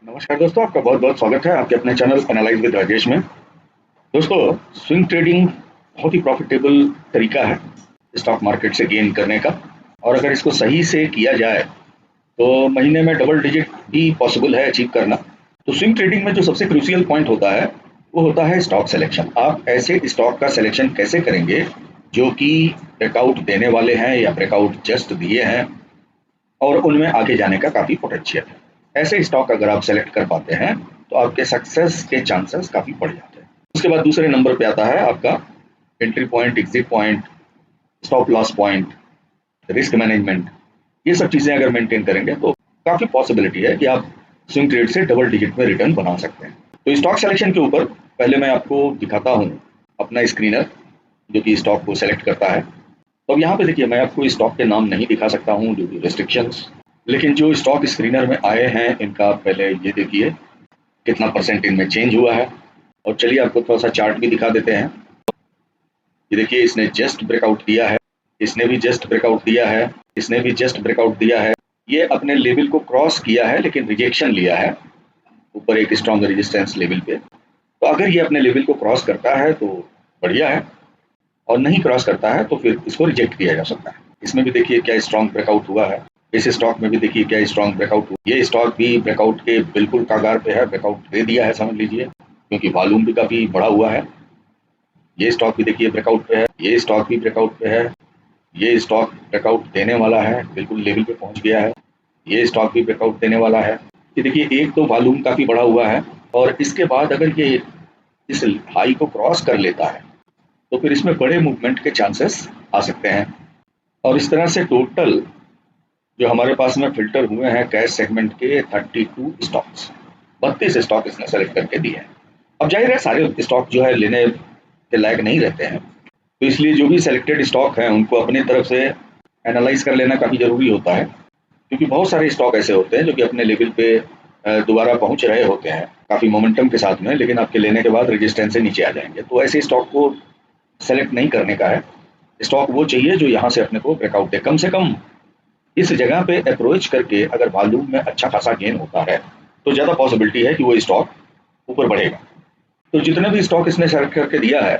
नमस्कार दोस्तों, आपका बहुत बहुत स्वागत है आपके अपने चैनल एनालाइज विद राजेश में। दोस्तों, स्विंग ट्रेडिंग बहुत ही प्रॉफिटेबल तरीका है स्टॉक मार्केट से गेन करने का। और अगर इसको सही से किया जाए तो महीने में डबल डिजिट भी पॉसिबल है अचीव करना। तो स्विंग ट्रेडिंग में जो सबसे क्रूशियल पॉइंट होता है वो होता है स्टॉक सिलेक्शन। आप ऐसे स्टॉक का सिलेक्शन कैसे करेंगे जो कि ब्रेकआउट देने वाले हैं या ब्रेकआउट जस्ट दिए हैं और उनमें आगे जाने का काफ़ी पोटेंशियल है। ऐसे स्टॉक अगर आप सेलेक्ट कर पाते हैं तो आपके सक्सेस के चांसेस काफ़ी बढ़ जाते हैं। उसके बाद दूसरे नंबर पे आता है आपका entry point, exit point, stop loss point, risk management. ये सब चीज़ें अगर मेंटेन करेंगे तो काफ़ी पॉसिबिलिटी है कि आप स्विंग ट्रेड से डबल डिजिट में रिटर्न बना सकते हैं। तो स्टॉक सिलेक्शन के ऊपर पहले मैं आपको दिखाता हूँ अपना स्क्रीनर जो कि स्टॉक को सेलेक्ट करता है। तो अब यहाँ पे देखिए, मैं आपको स्टॉक के नाम नहीं दिखा सकता हूँ ड्यू टू रेस्ट्रिक्शंस, लेकिन जो स्टॉक स्क्रीनर में आए हैं इनका पहले ये देखिए कितना परसेंट इनमें चेंज हुआ है। और चलिए आपको थोड़ा सा चार्ट भी दिखा देते हैं। ये देखिए, इसने जस्ट ब्रेकआउट दिया है, इसने भी जस्ट ब्रेकआउट दिया है, इसने भी जस्ट ब्रेकआउट दिया है। ये अपने लेवल को क्रॉस किया है लेकिन रिजेक्शन लिया है ऊपर एक स्ट्रॉन्ग रेजिस्टेंस लेवल पे। तो अगर ये अपने लेवल को क्रॉस करता है तो बढ़िया है, और नहीं क्रॉस करता है तो फिर इसको रिजेक्ट किया जा सकता है। इसमें भी देखिए क्या स्ट्रॉन्ग ब्रेकआउट हुआ है, इस स्टॉक में भी देखिए क्या स्ट्रॉन्ग ब्रेकआउट हुआ। ये स्टॉक भी ब्रेकआउट के बिल्कुल कगार पे है, ब्रेकआउट दे दिया है समझ लीजिए, क्योंकि वॉल्यूम भी काफ़ी बढ़ा हुआ है। ये स्टॉक भी देखिए ब्रेकआउट पे है, ये स्टॉक भी ब्रेकआउट पे है, ये स्टॉक ब्रेकआउट देने वाला है, बिल्कुल लेवल पे पहुंच गया है। ये स्टॉक भी ब्रेकआउट देने वाला है। ये देखिए, एक तो वॉल्यूम काफ़ी बढ़ा हुआ है और इसके बाद अगर ये इस हाई को क्रॉस कर लेता है तो फिर इसमें बड़े मूवमेंट के चांसेस आ सकते हैं। और इस तरह से टोटल जो हमारे पास में फिल्टर हुए हैं कैश सेगमेंट के 32 स्टॉक्स, 32 स्टॉक इसने सेलेक्ट करके दिए हैं। अब जाहिर है सारे स्टॉक जो है लेने के लायक नहीं रहते हैं, तो इसलिए जो भी सेलेक्टेड स्टॉक हैं उनको अपनी तरफ से एनालाइज कर लेना काफ़ी ज़रूरी होता है, क्योंकि बहुत सारे स्टॉक ऐसे होते हैं जो कि अपने लेवल पे दोबारा पहुंच रहे होते हैं काफ़ी मोमेंटम के साथ में, लेकिन आपके लेने के बाद रेजिस्टेंस से नीचे आ जाएंगे। तो ऐसे स्टॉक को सेलेक्ट नहीं करने का है। स्टॉक वो चाहिए जो यहाँ से अपने को ब्रेकआउट दे। कम से कम इस जगह पे अप्रोच करके अगर वॉल्यूम में अच्छा खासा गेन होता है तो ज़्यादा पॉसिबिलिटी है कि वो स्टॉक ऊपर बढ़ेगा। तो जितने भी स्टॉक इसने सेलेक्ट करके दिया है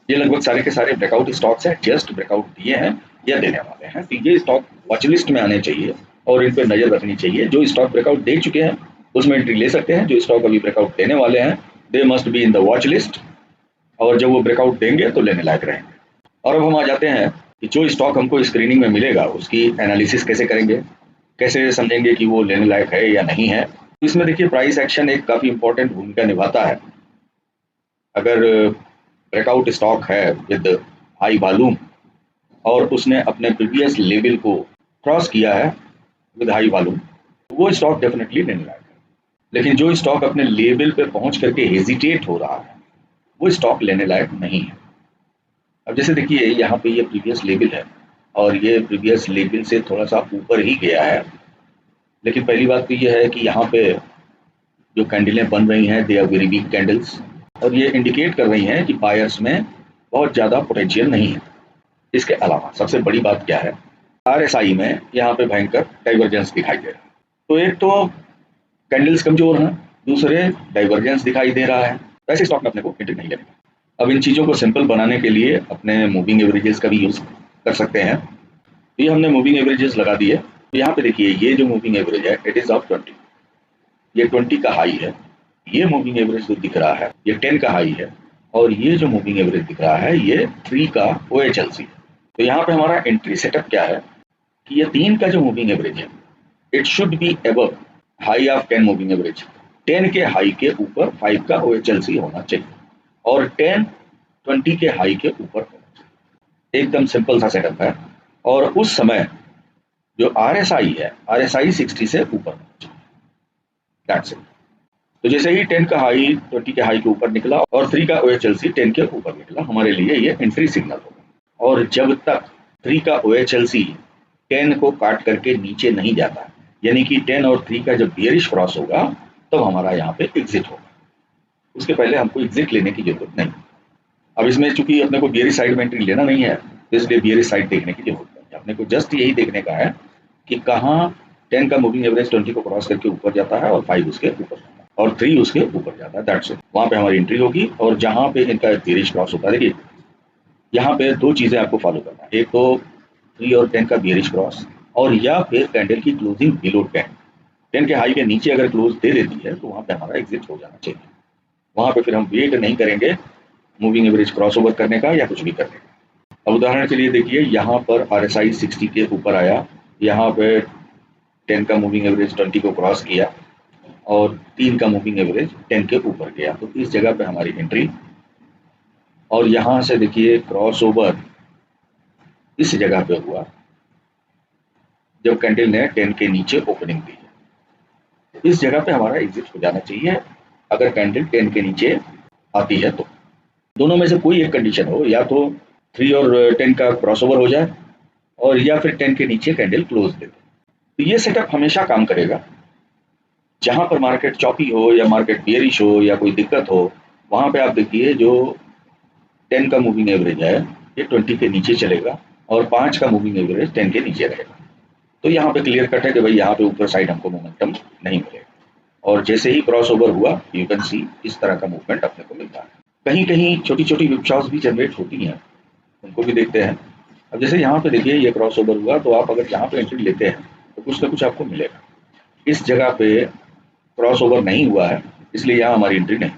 ये लगभग सारे के सारे ब्रेकआउट स्टॉक्स हैं, जस्ट ब्रेकआउट दिए हैं या देने वाले हैं। तो ये स्टॉक वॉच लिस्ट में आने चाहिए और इन पर नज़र रखनी चाहिए। जो स्टॉक ब्रेकआउट दे चुके हैं उसमें एंट्री ले सकते हैं, जो स्टॉक अभी ब्रेकआउट देने वाले हैं they must be in the watch list, और जब वो ब्रेकआउट देंगे तो लेने लायक रहेंगे। और अब हम आ जाते हैं कि जो स्टॉक हमको स्क्रीनिंग में मिलेगा उसकी एनालिसिस कैसे करेंगे, कैसे समझेंगे कि वो लेने लायक है या नहीं है। इसमें देखिए प्राइस एक्शन एक काफ़ी इंपॉर्टेंट भूमिका निभाता है। अगर ब्रेकआउट स्टॉक है विद हाई वॉल्यूम और उसने अपने प्रीवियस लेवल को क्रॉस किया है विद हाई वॉल्यूम, वो स्टॉक डेफिनेटली लेने लायक है। लेकिन जो स्टॉक अपने लेवल पे पहुंच करके हेजिटेट हो रहा है वो स्टॉक लेने लायक नहीं है। अब जैसे देखिए यहाँ पे ये प्रीवियस लेवल है और ये प्रीवियस लेवल से थोड़ा सा ऊपर ही गया है, लेकिन पहली बात तो ये है कि यहाँ पे जो कैंडलें बन रही हैं they are very weak candles, और ये इंडिकेट कर रही हैं कि बायर्स में बहुत ज़्यादा पोटेंशियल नहीं है। इसके अलावा सबसे बड़ी बात क्या है, RSI में यहाँ पे भयंकर डाइवर्जेंस दिखाई दे रहा है। तो एक तो कैंडल्स कमजोर हैं, दूसरे डाइवर्जेंस दिखाई दे रहा है, तो ऐसे स्टॉक में अपने को एंट्री नहीं लेना। अब इन चीज़ों को सिंपल बनाने के लिए अपने मूविंग एवरेजेस का भी यूज़ कर सकते हैं। ये हमने मूविंग एवरेजेस लगा दिए। तो यहाँ पे देखिए ये जो मूविंग एवरेज है इट इज़ ऑफ 20, ये 20 का हाई है। ये मूविंग एवरेज जो दिख रहा है ये 10 का हाई है, और ये जो मूविंग एवरेज दिख रहा है ये 3 का OHLC है। तो यहाँ पे हमारा एंट्री सेटअप क्या है कि ये 3 का जो मूविंग एवरेज है it should be above high of 10 moving average. 10 के हाई के ऊपर 5 का OHLC होना चाहिए और 10 20 के हाई के ऊपर होना चाहिए। एकदम सिंपल सा सेटअप है। और उस समय जो RSI है RSI 60 से ऊपर होना चाहिए। That's it. तो जैसे ही 10 का हाई 20 के हाई के ऊपर निकला और 3 का OHLC 10 के ऊपर निकला, हमारे लिए ये एंट्री सिग्नल होगा। और जब तक 3 का OHLC 10 को काट करके नीचे नहीं जाता, यानी कि 10 और 3 का जब बियरिश क्रॉस होगा तब हमारा यहाँ पे एग्जिट होगा। उसके पहले हमको एग्जिट लेने की जरूरत नहीं। अब इसमें चूंकि अपने को बियरिश साइड में एंट्री लेना नहीं है, तो इसलिए बियरिश साइड देखने की जरूरत नहीं है। अपने को जस्ट यही देखने का है कि कहाँ 10 का मूविंग एवरेज 20 को क्रॉस करके ऊपर जाता है और 5 उसके ऊपर जाता है और 3 उसके ऊपर जाता है, दैट्स इट। वहाँ पे हमारी एंट्री होगी और जहाँ पे इनका बेयरिश क्रॉस होता है, देखिए यहाँ पे दो चीज़ें आपको फॉलो करना है, एक तो 3 और 10 का बेयरिश क्रॉस और या फिर कैंडल की क्लोजिंग बिलो 10 के हाई के नीचे अगर क्लोज दे देती है तो वहाँ पे हमारा एग्जिट हो जाना चाहिए। वहाँ पे फिर हम वेट नहीं करेंगे मूविंग एवरेज क्रॉस ओवर करने का या कुछ भी करने का। अब उदाहरण के लिए देखिए यहाँ पर RSI 60 के ऊपर आया, यहाँ पे 10 का मूविंग एवरेज 20 को क्रॉस किया और 3 का मूविंग एवरेज 10 के ऊपर गया, तो इस जगह पे हमारी एंट्री। और यहाँ से देखिए क्रॉस ओवर इस जगह पे हुआ जब कैंडल ने 10 के नीचे ओपनिंग दी है, इस जगह पे हमारा एग्जिट हो जाना चाहिए अगर कैंडल 10 के नीचे आती है तो। दोनों में से कोई एक कंडीशन हो, या तो 3 और 10 का क्रॉसओवर हो जाए और या फिर 10 के नीचे कैंडल क्लोज दे दे। तो ये सेटअप हमेशा काम करेगा। जहां पर मार्केट चॉपी हो या मार्केट बेयरिश हो या कोई दिक्कत हो, वहां पे आप देखिए जो 10 का मूविंग एवरेज है ये 20 के नीचे चलेगा और 5 का मूविंग एवरेज 10 के नीचे रहेगा। तो यहाँ पे क्लियर कट है कि भाई यहाँ पे ऊपर साइड हमको मोमेंटम नहीं मिलेगा, और जैसे ही क्रॉस ओवर हुआ यू कैन सी इस तरह का मूवमेंट अपने को मिलता है। कहीं कहीं छोटी छोटी विपशास भी जनरेट होती हैं, उनको भी देखते हैं। अब जैसे यहाँ पे देखिए ये क्रॉस ओवर हुआ, तो आप अगर यहाँ पे एंट्री लेते हैं तो कुछ ना कुछ आपको मिलेगा। इस जगह पे क्रॉस ओवर नहीं हुआ है इसलिए यहाँ हमारी एंट्री नहीं।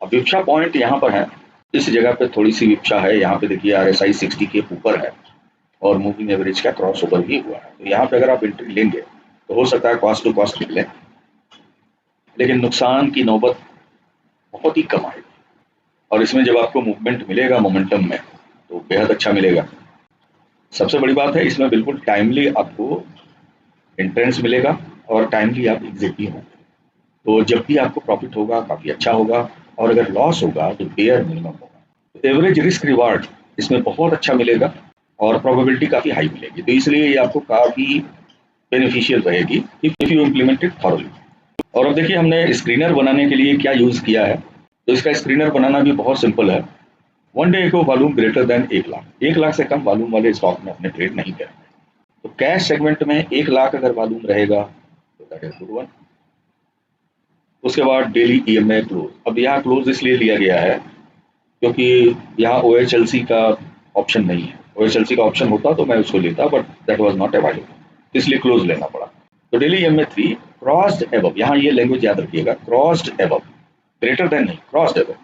अब विपशा पॉइंट यहाँ पर है, इस जगह पे थोड़ी सी विपशा है। यहाँ पे देखिए RSI 60 के ऊपर है और मूविंग एवरेज का क्रॉस ओवर भी हुआ है, तो यहाँ पे अगर आप एंट्री लेंगे तो हो सकता है कॉस्ट टू कॉस्ट निकले, लेकिन नुकसान की नौबत बहुत ही कम आएगी। और इसमें जब आपको मूवमेंट मिलेगा मोमेंटम में तो बेहद अच्छा मिलेगा। सबसे बड़ी बात है इसमें बिल्कुल टाइमली आपको एंट्रेंस मिलेगा और टाइमली आप एग्जिट भी होंगे, तो जब भी आपको प्रॉफिट होगा काफ़ी अच्छा होगा, और अगर लॉस होगा तो बेयर मिनिमम होगा। तो एवरेज रिस्क रिवार्ड इसमें बहुत अच्छा मिलेगा और प्रोबेबिलिटी काफ़ी हाई मिलेगी, तो इसलिए ये आपको काफ़ी बेनिफिशियल रहेगी if you implement it thoroughly. और अब देखिए हमने स्क्रीनर बनाने के लिए क्या यूज़ किया है, तो इसका स्क्रीनर बनाना भी बहुत सिंपल है। वन डे को वॉल्यूम ग्रेटर देन 1 लाख से कम वॉल्यूम वाले स्टॉक में अपने ट्रेड नहीं करेंगे। तो कैश सेगमेंट में 1 लाख अगर वॉल्यूम रहेगा तो दैट इज गुड वन। उसके बाद डेली EMA क्लोज। अब यहाँ क्लोज इसलिए लिया गया है क्योंकि यहाँ OHLC का ऑप्शन नहीं है। OHLC का ऑप्शन होता तो मैं उसको लेता, but that was not available, इसलिए क्लोज लेना पड़ा। तो डेली EMA 3 क्रॉस्ड एबव, यहाँ ये लैंग्वेज याद रखिएगा, क्रॉस्ड एबव, ग्रेटर देन नहीं, क्रॉस्ड एबव।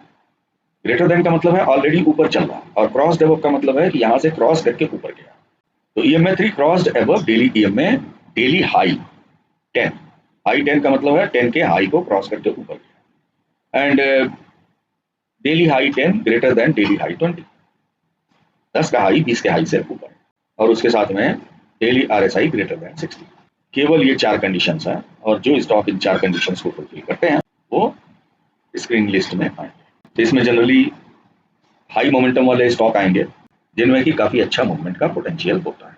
ग्रेटर देन का मतलब है ऑलरेडी ऊपर चल रहा, और क्रॉस्ड एबव का मतलब है कि यहाँ से क्रॉस करके ऊपर गया। तो EMA 3 crossed above daily EMA, daily high 10, high 10 का मतलब है 10 के हाई को क्रॉस करके ऊपर गया, and daily high 10 greater than daily high 20, 10 का हाई 20 के हाई से ऊपर, और उसके साथ में डेली RSI ग्रेटर देन 60। केवल ये 4 कंडीशंस हैं, और जो स्टॉक इन 4 कंडीशंस को फुलफिल करते हैं वो स्क्रीन लिस्ट में आएंगे। तो इसमें जनरली हाई मोमेंटम वाले स्टॉक आएंगे जिनमें कि काफ़ी अच्छा मूवमेंट का पोटेंशियल होता है।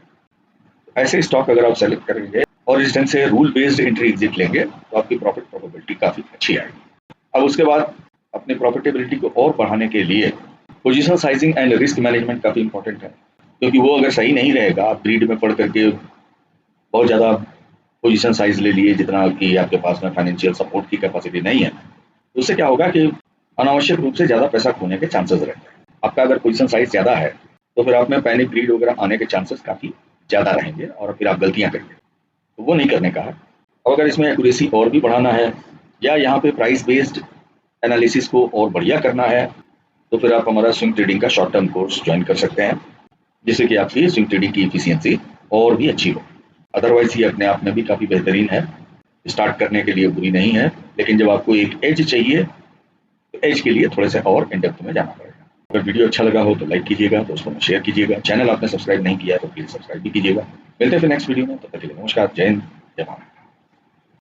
ऐसे स्टॉक अगर आप सेलेक्ट करेंगे और इस ढंग से रूल बेस्ड एंट्री एग्जिट लेंगे तो आपकी प्रॉफिट प्रोबेबिलिटी काफ़ी अच्छी आएगी। अब उसके बाद अपनी प्रॉफिटेबिलिटी को और बढ़ाने के लिए position sizing and risk management काफ़ी इंपॉर्टेंट है, क्योंकि वो अगर सही नहीं रहेगा, आप ग्रीड में पढ़ करके बहुत ज़्यादा पोजीशन साइज ले लिए जितना कि आपके पास में फाइनेंशियल सपोर्ट की कैपेसिटी नहीं है, तो उससे क्या होगा कि अनावश्यक रूप से ज़्यादा पैसा खोने के चांसेस रहते हैं। आपका अगर पोजीशन साइज ज़्यादा है तो फिर आप में पैनिक ग्रीड वगैरह आने के चांसेस काफ़ी ज़्यादा रहेंगे और फिर आप गलतियाँ करेंगे, तो वो नहीं करने का है। और अगर इसमें एक्यूरेसी और भी बढ़ाना है या यहाँ पे प्राइस बेस्ड एनालिसिस को और बढ़िया करना है, तो फिर आप हमारा स्विंग ट्रेडिंग का शॉर्ट टर्म कोर्स ज्वाइन कर सकते हैं, जिससे कि आपकी स्विंग ट्रेडिंग की इफिशियंसी और भी अच्छी हो। अदरवाइज ये अपने आप में भी काफ़ी बेहतरीन है, स्टार्ट करने के लिए बुरी नहीं है, लेकिन जब आपको एक एज चाहिए तो एज के लिए थोड़े से और इन डेप्थ में जाना पड़ेगा। अगर वीडियो अच्छा लगा हो तो लाइक कीजिएगा, दोस्तों में शेयर कीजिएगा, चैनल आपने सब्सक्राइब नहीं किया है तो प्लीज़ सब्सक्राइब भी कीजिएगा। मिलते हैं फिर नेक्स्ट वीडियो में, तब तक के लिए नमस्कार, जय हिंद, जय भारत।